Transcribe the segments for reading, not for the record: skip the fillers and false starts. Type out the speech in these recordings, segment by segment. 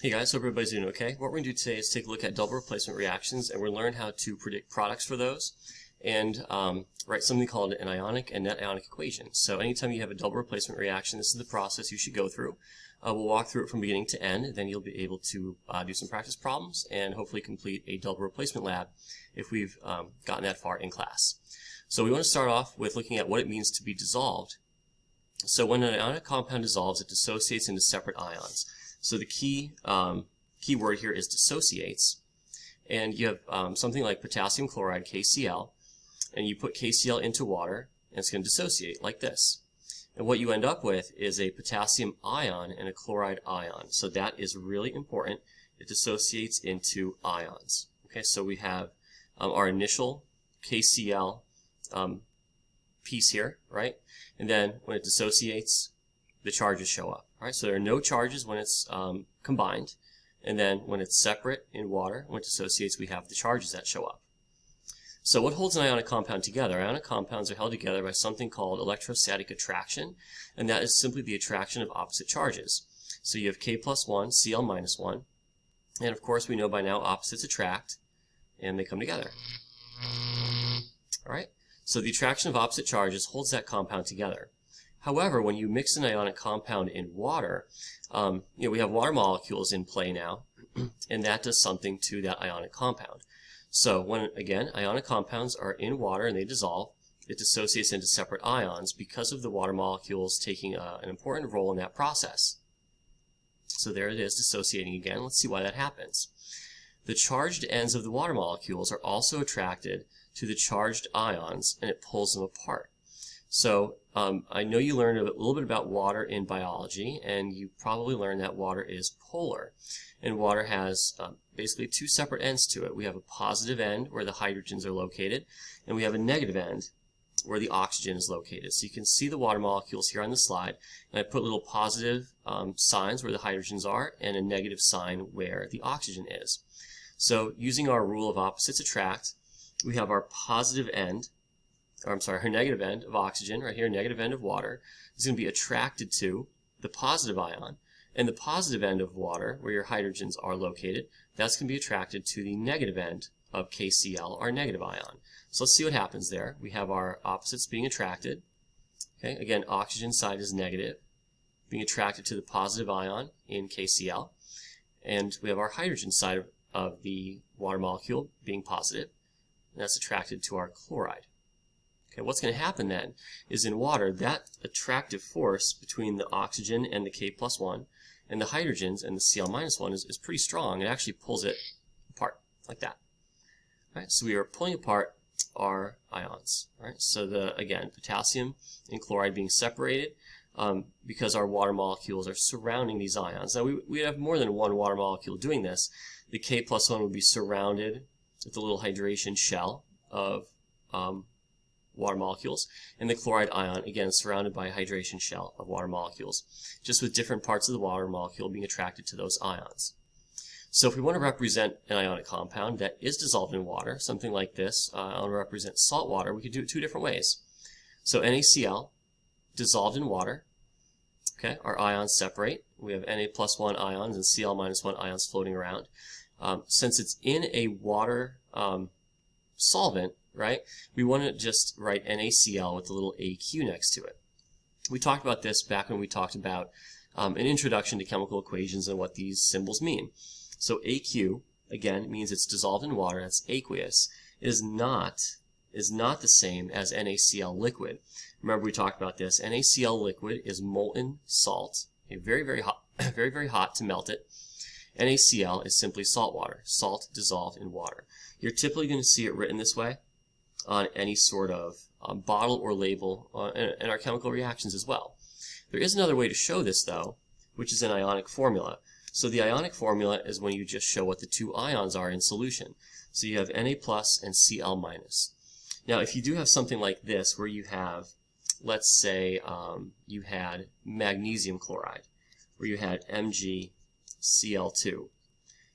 Hey guys, hope everybody's doing okay. What we're going to do today is take a look at double replacement reactions, and we'll learn how to predict products for those and write something called an ionic and net ionic equation. So anytime you have a double replacement reaction, this is the process you should go through. We'll walk through it from beginning to end, then you'll be able to do some practice problems and hopefully complete a double replacement lab if we've gotten that far in class. So we want to start off with looking at what it means to be dissolved. So when an ionic compound dissolves, it dissociates into separate ions. So the key word here is dissociates, and you have something like potassium chloride, KCl, and you put KCl into water, and it's going to dissociate like this. And what you end up with is a potassium ion and a chloride ion. So that is really important. It dissociates into ions. Okay, so we have our initial KCl piece here, right? And then when it dissociates, the charges show up. All right, so there are no charges when it's combined, and then when it's separate in water, when it dissociates, we have the charges that show up. So what holds an ionic compound together? Ionic compounds are held together by something called electrostatic attraction, and that is simply the attraction of opposite charges. So you have K plus 1, Cl minus 1, and of course we know by now opposites attract, and they come together. All right, so the attraction of opposite charges holds that compound together. However, when you mix an ionic compound in water, we have water molecules in play now, and that does something to that ionic compound. So when, again, ionic compounds are in water and they dissolve, it dissociates into separate ions because of the water molecules taking an important role in that process. So there it is, dissociating again. Let's see why that happens. The charged ends of the water molecules are also attracted to the charged ions, and it pulls them apart. So I know you learned a little bit about water in biology, and you probably learned that water is polar. And water has basically two separate ends to it. We have a positive end where the hydrogens are located, and we have a negative end where the oxygen is located. So you can see the water molecules here on the slide, and I put little positive signs where the hydrogens are and a negative sign where the oxygen is. So using our rule of opposites attract, we have our positive end, our negative end of oxygen, right here, negative end of water, is going to be attracted to the positive ion. And the positive end of water, where your hydrogens are located, that's going to be attracted to the negative end of KCl, our negative ion. So let's see what happens there. We have our opposites being attracted. Okay, again, oxygen side is negative, being attracted to the positive ion in KCl. And we have our hydrogen side of the water molecule being positive, and that's attracted to our chloride. Okay, what's going to happen then is in water, that attractive force between the oxygen and the K plus 1 and the hydrogens and the Cl minus 1 is pretty strong. It actually pulls it apart like that. All right, so we are pulling apart our ions. All right, so again, potassium and chloride being separated because our water molecules are surrounding these ions. Now we have more than one water molecule doing this. The K plus 1 would be surrounded with a little hydration shell of water molecules, and the chloride ion, again, surrounded by a hydration shell of water molecules, just with different parts of the water molecule being attracted to those ions. So if we want to represent an ionic compound that is dissolved in water, something like this, I want to represent salt water, we could do it two different ways. So NaCl, dissolved in water, okay, our ions separate. We have Na plus 1 ions and Cl minus 1 ions floating around. Since it's in a water solvent, right, we want to just write NaCl with a little AQ next to it. We talked about this back when we talked about an introduction to chemical equations and what these symbols mean. So AQ, again, means it's dissolved in water, that's aqueous. It is not the same as NaCl liquid. Remember we talked about this. NaCl liquid is molten salt, okay, very, very hot, very, very hot to melt it. NaCl is simply salt water, salt dissolved in water. You're typically going to see it written this way on any sort of bottle or label in our chemical reactions as well. There is another way to show this, though, which is an ionic formula. So the ionic formula is when you just show what the two ions are in solution. So you have Na plus and Cl minus. Now, if you do have something like this, where you have, let's say, you had magnesium chloride, where you had MgCl2,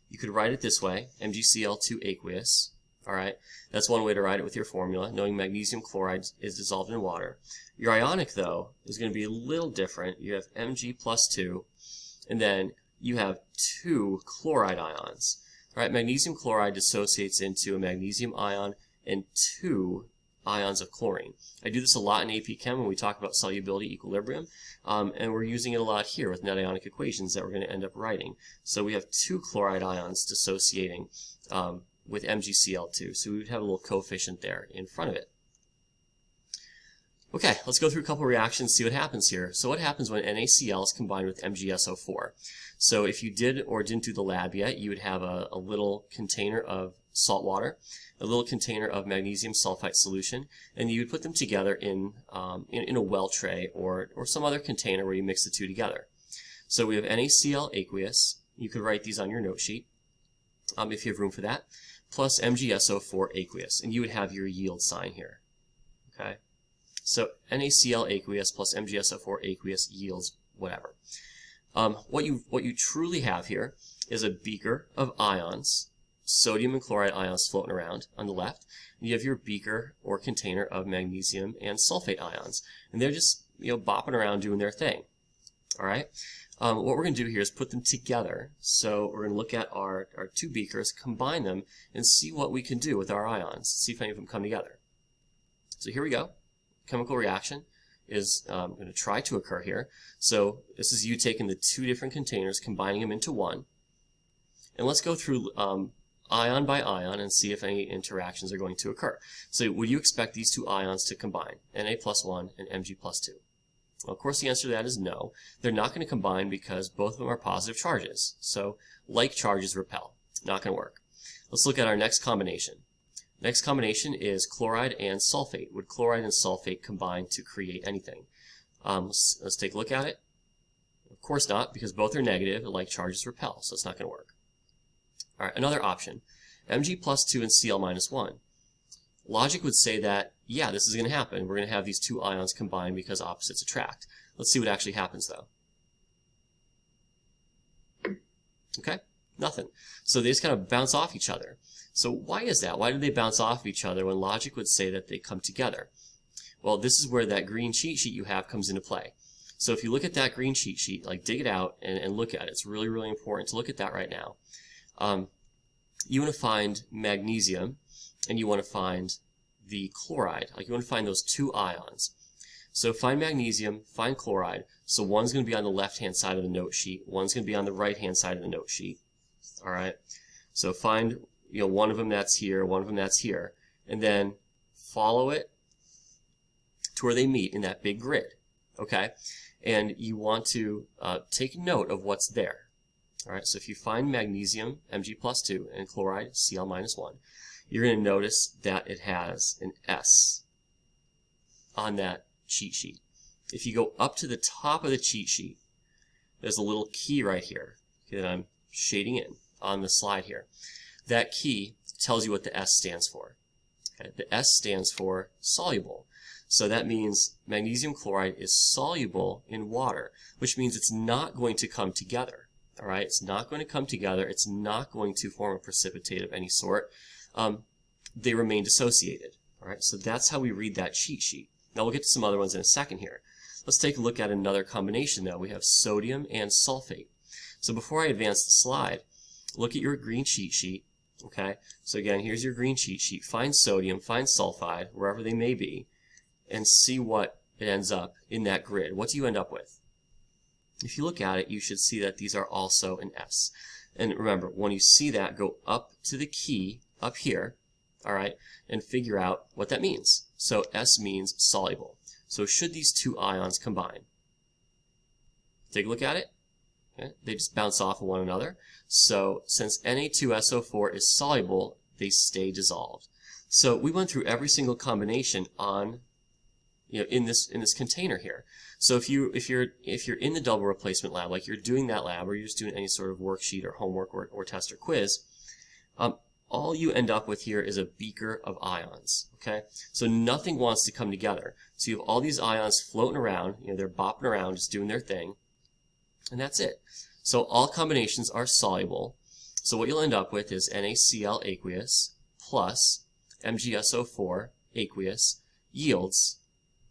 you could write it this way, MgCl2 aqueous. All right, that's one way to write it with your formula, knowing magnesium chloride is dissolved in water. Your ionic, though, is going to be a little different. You have Mg plus 2, and then you have 2 chloride ions. All right, magnesium chloride dissociates into a magnesium ion and 2 ions of chlorine. I do this a lot in AP Chem when we talk about solubility equilibrium, and we're using it a lot here with net ionic equations that we're going to end up writing. So we have 2 chloride ions dissociating with MgCl2, so we would have a little coefficient there in front of it. Okay, let's go through a couple reactions, see what happens here. So what happens when NaCl is combined with MgSO4? So if you did or didn't do the lab yet, you would have a little container of salt water, a little container of magnesium sulfite solution, and you would put them together in a well tray or some other container where you mix the two together. So we have NaCl aqueous. You could write these on your note sheet if you have room for that, plus MgSO4 aqueous, and you would have your yield sign here. Okay. So NaCl aqueous plus MgSO4 aqueous yields whatever. What you truly have here is a beaker of ions, sodium and chloride ions floating around on the left, and you have your beaker or container of magnesium and sulfate ions, and they're just bopping around doing their thing. All right. What we're going to do here is put them together. So we're going to look at our 2 beakers, combine them, and see what we can do with our ions. See if any of them come together. So here we go. Chemical reaction is going to try to occur here. So this is you taking the 2 different containers, combining them into one. And let's go through ion by ion and see if any interactions are going to occur. So would you expect these 2 ions to combine, Na+1 and Mg+2? Well, of course the answer to that is no. They're not going to combine because both of them are positive charges. So like charges repel. Not going to work. Let's look at our next combination. Next combination is chloride and sulfate. Would chloride and sulfate combine to create anything? Let's take a look at it. Of course not, because both are negative, and like charges repel, so it's not going to work. All right, another option, Mg+2 and Cl-1. Logic would say that, yeah, this is going to happen. We're going to have these 2 ions combine because opposites attract. Let's see what actually happens, though. Okay, nothing. So they just kind of bounce off each other. So why is that? Why do they bounce off each other when logic would say that they come together? Well, this is where that green cheat sheet you have comes into play. So if you look at that green cheat sheet, like dig it out and look at it. It's really, really important to look at that right now. You want to find magnesium and you want to find the chloride. Like you want to find those 2 ions. So find magnesium, find chloride. So one's going to be on the left-hand side of the note sheet. One's going to be on the right-hand side of the note sheet. All right. So find one of them that's here, one of them that's here, and then follow it to where they meet in that big grid, okay? And you want to take note of what's there, all right? So if you find magnesium, Mg+2, and chloride, Cl-1, you're going to notice that it has an S on that cheat sheet. If you go up to the top of the cheat sheet, there's a little key right here that I'm shading in on the slide here. That key tells you what the S stands for. Okay? The S stands for soluble. So that means magnesium chloride is soluble in water, which means it's not going to come together. All right, it's not going to come together. It's not going to form a precipitate of any sort. They remain dissociated. All right, so that's how we read that cheat sheet. Now we'll get to some other ones in a second here. Let's take a look at another combination though. We have sodium and sulfate. So before I advance the slide, look at your green cheat sheet. Okay, so again, here's your green cheat sheet. Find sodium, find sulfide, wherever they may be, and see what it ends up in that grid. What do you end up with? If you look at it, you should see that these are also an S. And remember, when you see that, go up to the key up here, all right, and figure out what that means. So S means soluble. So should these 2 ions combine? Take a look at it. Okay. They just bounce off of one another. So since Na2SO4 is soluble, they stay dissolved. So we went through every single combination on, in this container here. So if you're in the double replacement lab, like you're doing that lab, or you're just doing any sort of worksheet or homework or test or quiz, all you end up with here is a beaker of ions. Okay, so nothing wants to come together. So you have all these ions floating around. They're bopping around, just doing their thing. And that's it. So all combinations are soluble. So what you'll end up with is NaCl aqueous plus MgSO4 aqueous yields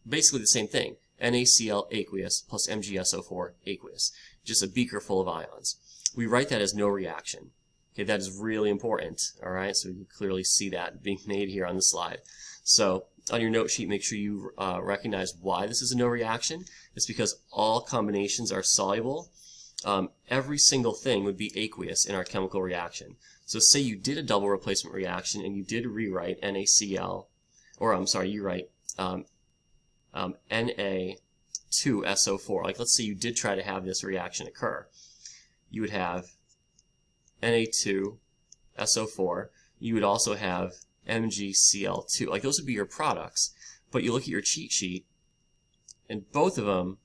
basically the same thing. NaCl aqueous plus MgSO4 aqueous. Just a beaker full of ions. we write that as no reaction. Okay, that is really important. All right, so you clearly see that being made here on the slide. So on your note sheet, make sure you recognize why this is a no reaction. It's because all combinations are soluble. Every single thing would be aqueous in our chemical reaction. So say you did a double replacement reaction and you did rewrite NaCl, or I'm sorry, you write Na2SO4. Like let's say you did try to have this reaction occur. You would have Na2SO4. You would also have MgCl2. Like those would be your products. But you look at your cheat sheet and both of them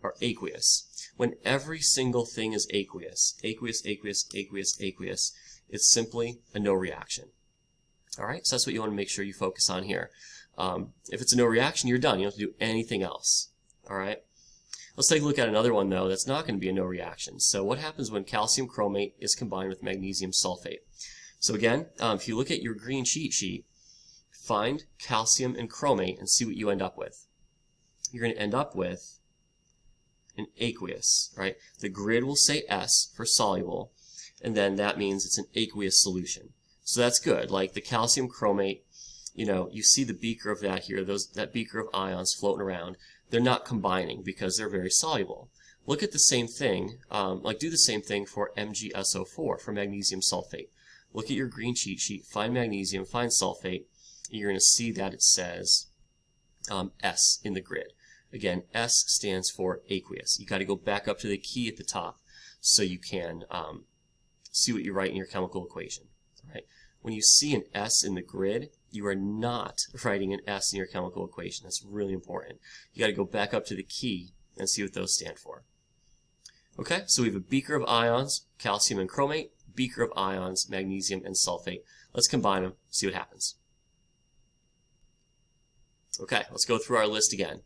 are aqueous. When every single thing is aqueous, aqueous, aqueous, aqueous, aqueous, it's simply a no reaction. All right, so that's what you want to make sure you focus on here. If it's a no reaction, you're done. You don't have to do anything else. All right. Let's take a look at another one, though, that's not going to be a no reaction. So what happens when calcium chromate is combined with magnesium sulfate? So again, if you look at your green cheat sheet, find calcium and chromate and see what you end up with. You're going to end up with an aqueous, right? The grid will say S for soluble, and then that means it's an aqueous solution. So that's good. Like the calcium chromate, you see the beaker of that here, that beaker of ions floating around. They're not combining because they're very soluble. Look at the same thing, do the same thing for MgSO4, for magnesium sulfate. Look at your green cheat sheet, find magnesium, find sulfate, and you're going to see that it says S in the grid. Again, S stands for aqueous. You got to go back up to the key at the top so you can see what you write in your chemical equation. Right? When you see an S in the grid, you are not writing an S in your chemical equation. That's really important. You got to go back up to the key and see what those stand for. Okay, so we have a beaker of ions, calcium and chromate, beaker of ions, magnesium and sulfate. Let's combine them, see what happens. Okay, let's go through our list again.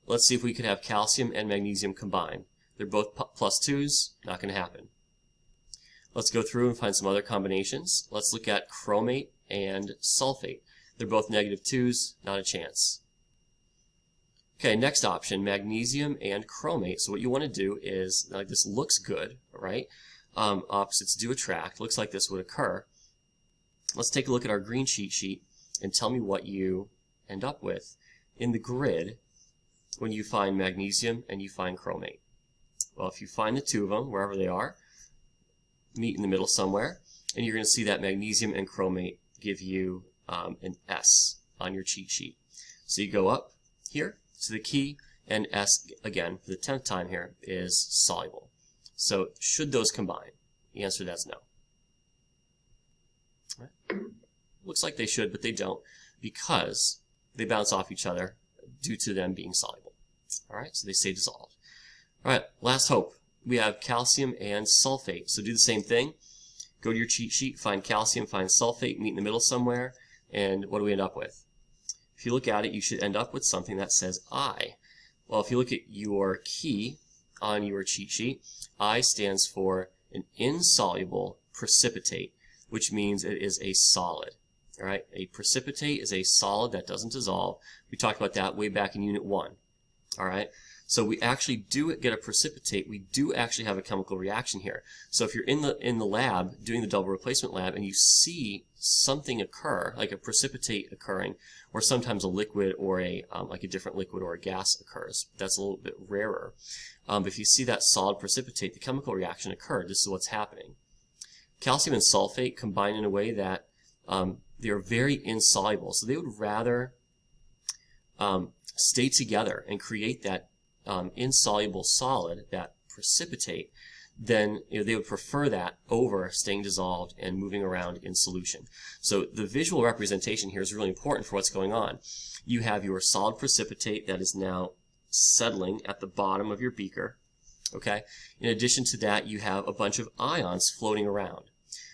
Let's see if we could have calcium and magnesium combined. They're both +2s, not going to happen. Let's go through and find some other combinations. Let's look at chromate and sulfate. They're both -2s, not a chance. Okay, next option, magnesium and chromate. So what you want to do is, like this looks good, right? Opposites do attract. Looks like this would occur. Let's take a look at our green cheat sheet and tell me what you end up with in the grid when you find magnesium and you find chromate. Well, if you find the two of them, wherever they are, meet in the middle somewhere, and you're going to see that magnesium and chromate give you an S on your cheat sheet. So you go up here to the key, and S, again, for the 10th time here, is soluble. So should those combine? The answer to that's no. Right. Looks like they should, but they don't, because they bounce off each other due to them being soluble. All right, so they stay dissolved. All right, last hope. We have calcium and sulfate. So do the same thing. Go to your cheat sheet, find calcium, find sulfate, meet in the middle somewhere, and what do we end up with? If you look at it, you should end up with something that says I. Well, if you look at your key on your cheat sheet, I stands for an insoluble precipitate, which means it is a solid. All right, a precipitate is a solid that doesn't dissolve. We talked about that way back in Unit 1. All right, so we actually do get a precipitate. We do actually have a chemical reaction here. So if you're in the lab doing the double replacement lab and you see something occur, like a precipitate occurring, or sometimes a liquid or like a different liquid or a gas occurs. That's a little bit rarer. But if you see that solid precipitate, the chemical reaction occurred. This is what's happening. Calcium and sulfate combine in a way that they are very insoluble. So they would rather stay together and create that insoluble solid, that precipitate, then they would prefer that over staying dissolved and moving around in solution. So the visual representation here is really important for what's going on. You have your solid precipitate that is now settling at the bottom of your beaker. Okay. In addition to that, you have a bunch of ions floating around.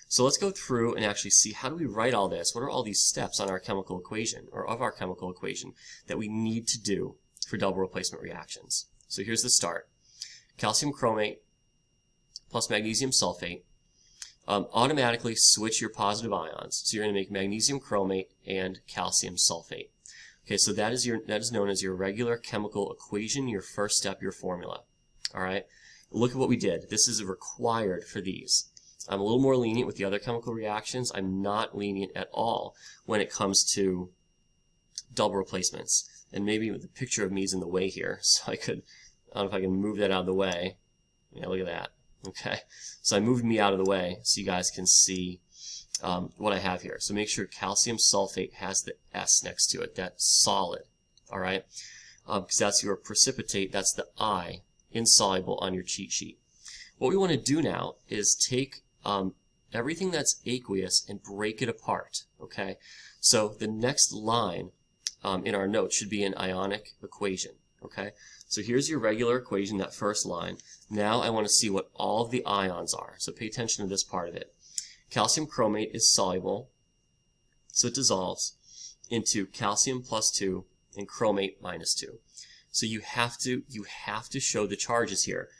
So let's go through and actually see, how do we write all this? What are all these steps on our chemical equation, or of our chemical equation, that we need to do for double replacement reactions? So here's the start. Calcium chromate plus magnesium sulfate. Automatically switch your positive ions. So you're going to make magnesium chromate and calcium sulfate. Okay, so that is known as your regular chemical equation, your first step, your formula. All right. look at what we did. This is required for these. I'm a little more lenient with the other chemical reactions. I'm not lenient at all when it comes to double replacements. And maybe the picture of me is in the way here, so I don't know if I can move that out of the way. Yeah, look at that. Okay, so I moved me out of the way so you guys can see what I have here. So make sure calcium sulfate has the S next to it, that's solid, all right? Because that's your precipitate, that's the I, insoluble on your cheat sheet. What we want to do now is take everything that's aqueous and break it apart, okay? So the next line in our notes should be an ionic equation, okay? So here's your regular equation, that first line. Now I want to see what all of the ions are, so pay attention to this part of it. Calcium chromate is soluble, so it dissolves into calcium +2 and chromate -2. So you have to show the charges here.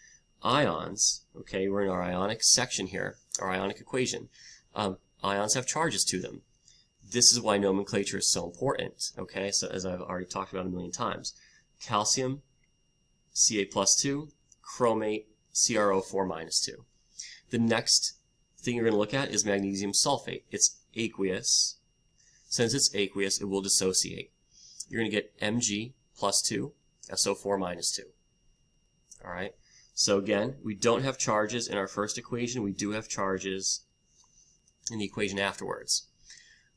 Ions, okay, we're in our ionic section here, our ionic equation. Ions have charges to them. This is why nomenclature is so important, okay, so as I've already talked about a million times. Calcium, Ca+2, chromate, CrO4-2. The next thing you're going to look at is magnesium sulfate. It's aqueous. Since it's aqueous, it will dissociate. You're going to get Mg+2, SO4-2. All right. So again, we don't have charges in our first equation. We do have charges in the equation afterwards.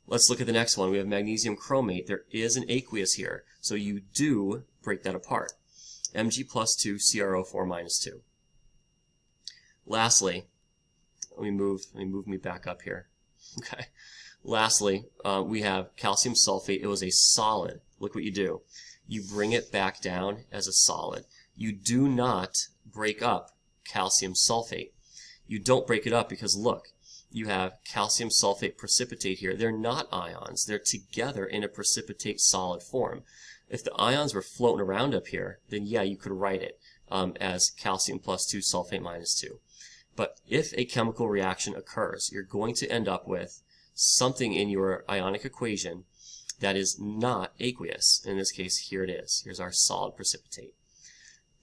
Let's look at the next one. We have magnesium chromate. There is an aqueous here, so you do break that apart. Mg+2, CrO4-2. Lastly, let me move me back up here. Okay. Lastly, we have calcium sulfate. It was a solid. Look what you do. You bring it back down as a solid. You do not break up calcium sulfate. You don't break it up because look, you have calcium sulfate precipitate here. They're not ions. They're together in a precipitate solid form. If the ions were floating around up here, then yeah, you could write it as calcium +2 sulfate -2. But if a chemical reaction occurs, you're going to end up with something in your ionic equation that is not aqueous. In this case, here it is. Here's our solid precipitate.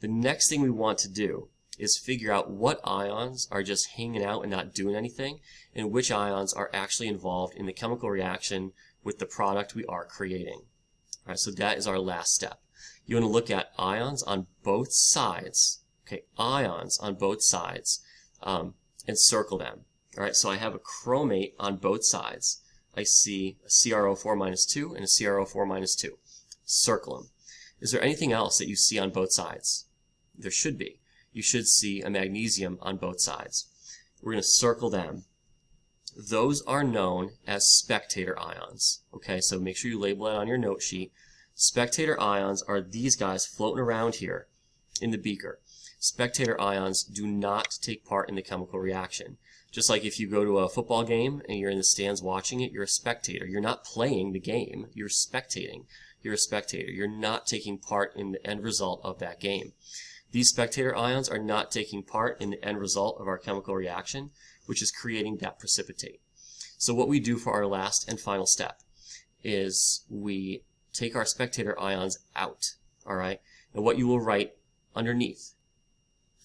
The next thing we want to do is figure out what ions are just hanging out and not doing anything, and which ions are actually involved in the chemical reaction with the product we are creating. All right, so that is our last step. You want to look at ions on both sides, okay, ions on both sides, and circle them. All right, so I have a chromate on both sides. I see a CrO4-2 and a CrO4-2. Circle them. Is there anything else that you see on both sides? There should be. You should see a magnesium on both sides. We're going to circle them. Those are known as spectator ions. Okay, so make sure you label that on your note sheet. Spectator ions are these guys floating around here in the beaker. Spectator ions do not take part in the chemical reaction. Just like if you go to a football game and you're in the stands watching it, you're a spectator. You're not playing the game. You're spectating. You're a spectator. You're not taking part in the end result of that game. These spectator ions are not taking part in the end result of our chemical reaction, which is creating that precipitate. So what we do for our last and final step is we take our spectator ions out, all right? And what you will write underneath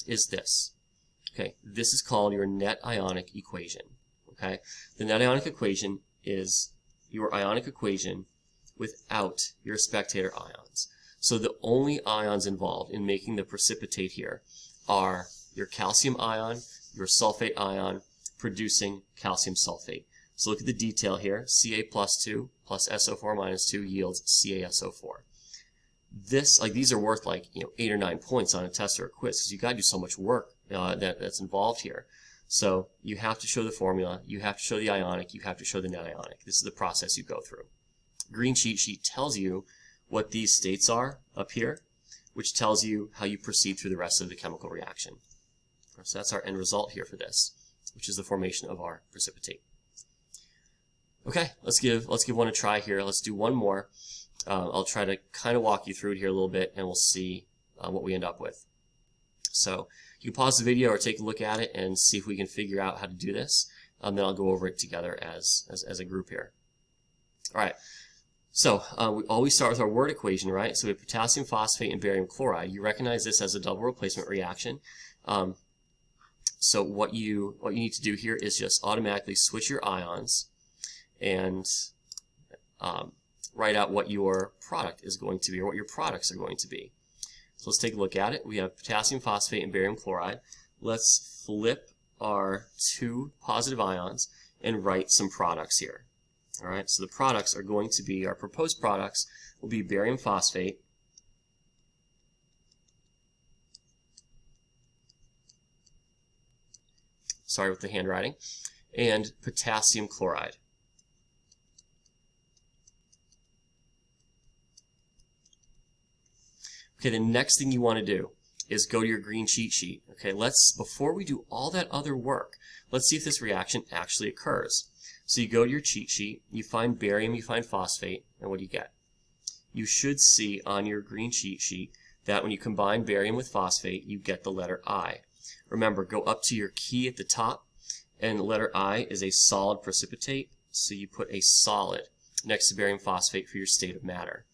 is this. Okay, this is called your net ionic equation. Okay, the net ionic equation is your ionic equation without your spectator ions. So the only ions involved in making the precipitate here are your calcium ion, your sulfate ion, producing calcium sulfate. So look at the detail here. Ca+2 plus SO4-2 yields CaSO4. These are worth 8 or 9 points on a test or a quiz because you got to do so much work that's involved here. So you have to show the formula, you have to show the ionic, you have to show the net ionic. This is the process you go through. Green cheat sheet tells you what these states are up here, which tells you how you proceed through the rest of the chemical reaction. So that's our end result here for this, which is the formation of our precipitate. Okay, let's give one a try here. Let's do one more. I'll try to kind of walk you through it here a little bit, and we'll see what we end up with. So you can pause the video or take a look at it and see if we can figure out how to do this. Then I'll go over it together as a group here. All right. So we always start with our word equation, right? So we have potassium phosphate and barium chloride. You recognize this as a double replacement reaction. So what you need to do here is just automatically switch your ions and write out what your product is going to be, or what your products are going to be. So let's take a look at it. We have potassium phosphate and barium chloride. Let's flip our two positive ions and write some products here. All right, so the products are going to be, our proposed products will be barium phosphate, sorry with the handwriting, and potassium chloride. Okay, the next thing you want to do is go to your green cheat sheet. Okay, before we do all that other work, let's see if this reaction actually occurs. So you go to your cheat sheet, you find barium, you find phosphate, and what do you get? You should see on your green cheat sheet that when you combine barium with phosphate, you get the letter I. Remember, go up to your key at the top, and the letter I is a solid precipitate, so you put a solid next to barium phosphate for your state of matter.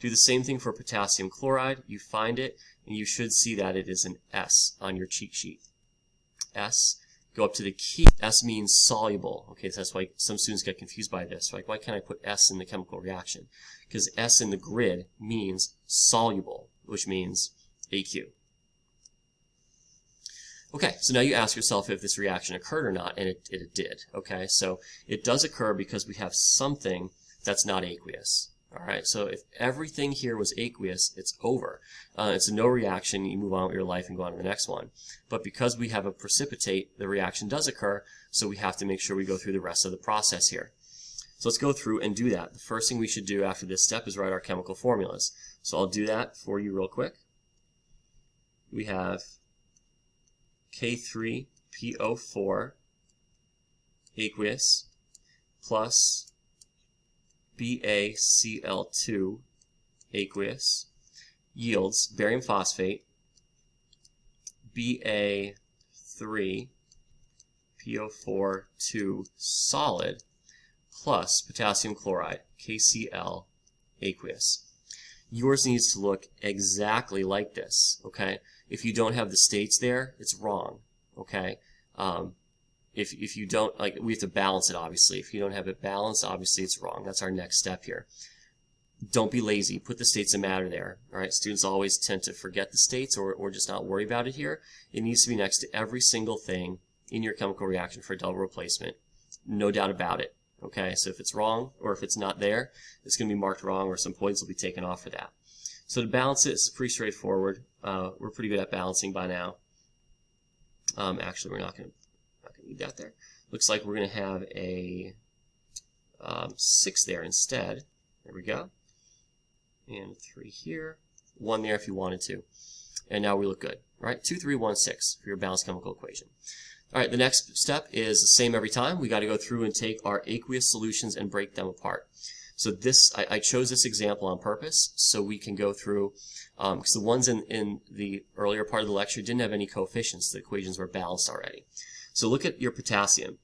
Do the same thing for potassium chloride. You find it, and you should see that it is an S on your cheat sheet. S. Go up to the key. S means soluble. Okay, so that's why some students get confused by this. Like, why can't I put S in the chemical reaction? Because S in the grid means soluble, which means AQ. Okay, so now you ask yourself if this reaction occurred or not, and it did. Okay, so it does occur because we have something that's not aqueous. All right, so if everything here was aqueous, it's over. It's a no reaction. You move on with your life and go on to the next one. But because we have a precipitate, the reaction does occur, so we have to make sure we go through the rest of the process here. So let's go through and do that. The first thing we should do after this step is write our chemical formulas. So I'll do that for you real quick. We have K3PO4 aqueous plus BaCl2 aqueous yields barium phosphate Ba3PO4 solid plus potassium chloride KCl aqueous. Yours needs to look exactly like this, okay? If you don't have the states there, it's wrong, okay? If you don't, like, we have to balance it, obviously. If you don't have it balanced, obviously it's wrong. That's our next step here. Don't be lazy. Put the states of matter there, all right? Students always tend to forget the states or just not worry about it here. It needs to be next to every single thing in your chemical reaction for double replacement. No doubt about it, okay? So if it's wrong or if it's not there, it's going to be marked wrong or some points will be taken off for that. So to balance it, it's pretty straightforward. We're pretty good at balancing by now. Actually, we're not going to need that there. Looks like we're going to have a 6 there instead. There we go. And 3 here. 1 there if you wanted to. And now we look good. Right? 2, 3, 1, 6 for your balanced chemical equation. All right, the next step is the same every time. We got to go through and take our aqueous solutions and break them apart. So this, I chose this example on purpose so we can go through, because the ones in the earlier part of the lecture didn't have any coefficients. The equations were balanced already. So look at your potassium.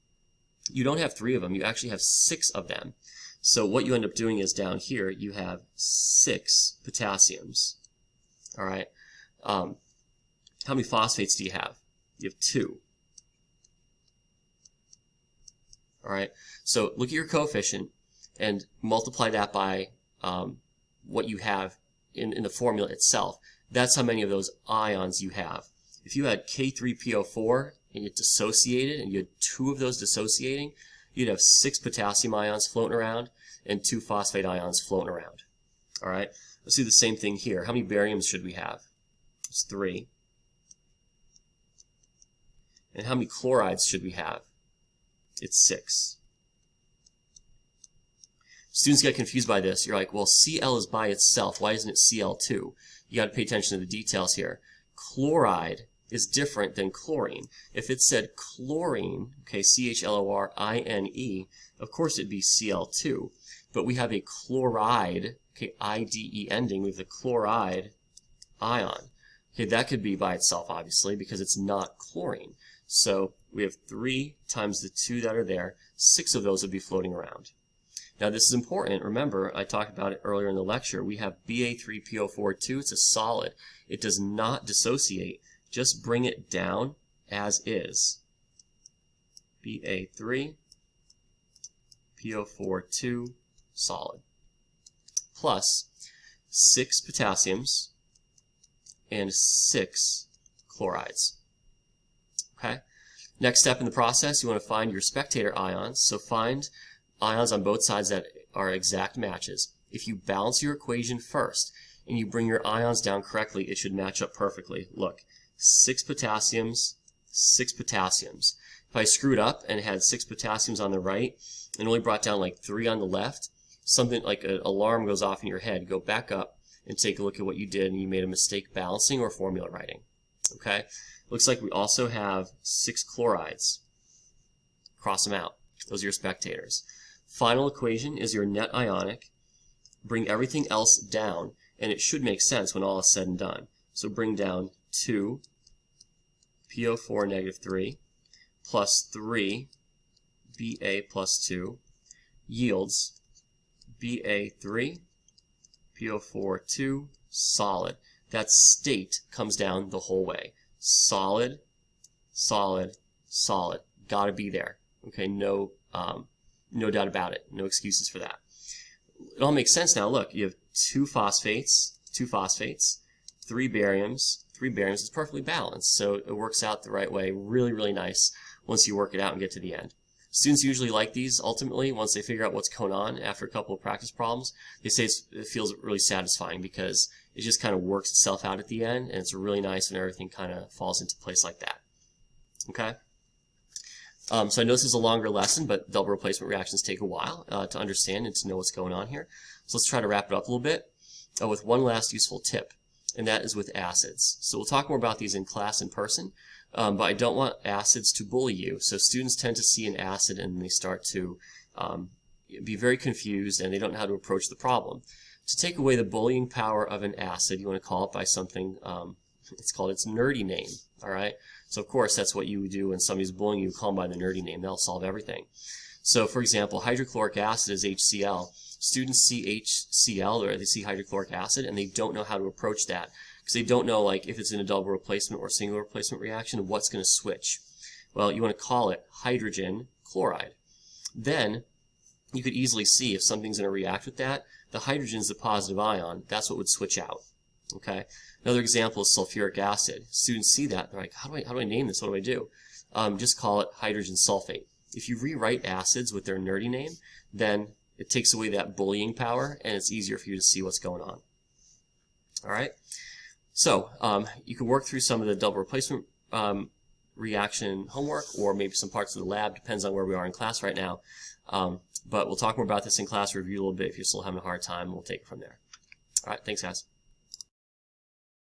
You don't have 3 of them. You actually have 6 of them. So what you end up doing is down here, you have 6 potassiums. All right. How many phosphates do you have? You have 2. All right. So look at your coefficient and multiply that by what you have in the formula itself. That's how many of those ions you have. If you had K3PO4 and you dissociated and you had 2 of those dissociating, you'd have 6 potassium ions floating around and 2 phosphate ions floating around. All right, let's do the same thing here. How many bariums should we have? It's 3. And how many chlorides should we have? It's 6. Students get confused by this. You're like, well, Cl is by itself. Why isn't it Cl2? You got to pay attention to the details here. Chloride is different than chlorine. If it said chlorine, okay, CHLORINE, of course it'd be Cl2. But we have a chloride, okay, IDE ending, we have the chloride ion. Okay, that could be by itself, obviously, because it's not chlorine. So we have 3 times the 2 that are there. 6 of those would be floating around. Now this is important. Remember, I talked about it earlier in the lecture. We have Ba3PO4 2. It's a solid. It does not dissociate. just bring it down as is. Ba3, PO4, 2, solid. Plus 6 potassiums and 6 chlorides. Okay? Next step in the process, you want to find your spectator ions. So find ions on both sides that are exact matches. If you balance your equation first and you bring your ions down correctly, it should match up perfectly. Look, 6 potassiums, 6 potassiums. If I screwed up and had 6 potassiums on the right and only brought down like 3 on the left, something like an alarm goes off in your head. Go back up and take a look at what you did and you made a mistake balancing or formula writing. Okay? Looks like we also have 6 chlorides. Cross them out. Those are your spectators. Final equation is your net ionic. Bring everything else down, and it should make sense when all is said and done. So bring down 2 PO4 negative 3 plus 3 Ba plus 2 yields Ba3 PO4 2 solid. That state comes down the whole way. Solid, solid, solid. Got to be there. Okay, no doubt about it. No excuses for that. It all makes sense now. Look, you have 2 phosphates, 3 bariums. 3 bariums is perfectly balanced, so it works out the right way. Really, really nice once you work it out and get to the end. Students usually like these ultimately once they figure out what's going on after a couple of practice problems. They say it feels really satisfying because it just kind of works itself out at the end, and it's really nice when everything kind of falls into place like that. Okay? So I know this is a longer lesson, but double replacement reactions take a while to understand and to know what's going on here. So let's try to wrap it up a little bit with one last useful tip, and that is with acids. So we'll talk more about these in class in person, but I don't want acids to bully you. So students tend to see an acid and they start to be very confused and they don't know how to approach the problem. To take away the bullying power of an acid, you want to call it by something, it's called its nerdy name, all right? So of course that's what you would do when somebody's bullying you, call them by the nerdy name. They'll solve everything. So for example, hydrochloric acid is HCl. Students see HCl, or they see hydrochloric acid, and they don't know how to approach that because they don't know, like, if it's in a double replacement or single replacement reaction, what's going to switch. Well, you want to call it hydrogen chloride. Then you could easily see if something's going to react with that. The hydrogen is the positive ion. That's what would switch out. Okay. Another example is sulfuric acid. Students see that, they're like, how do I name this? What do I do? Just call it hydrogen sulfate. If you rewrite acids with their nerdy name, then it takes away that bullying power, and it's easier for you to see what's going on. All right. So you can work through some of the double replacement reaction homework, or maybe some parts of the lab. Depends on where we are in class right now. But we'll talk more about this in class review a little bit. If you're still having a hard time, we'll take it from there. All right. Thanks, guys.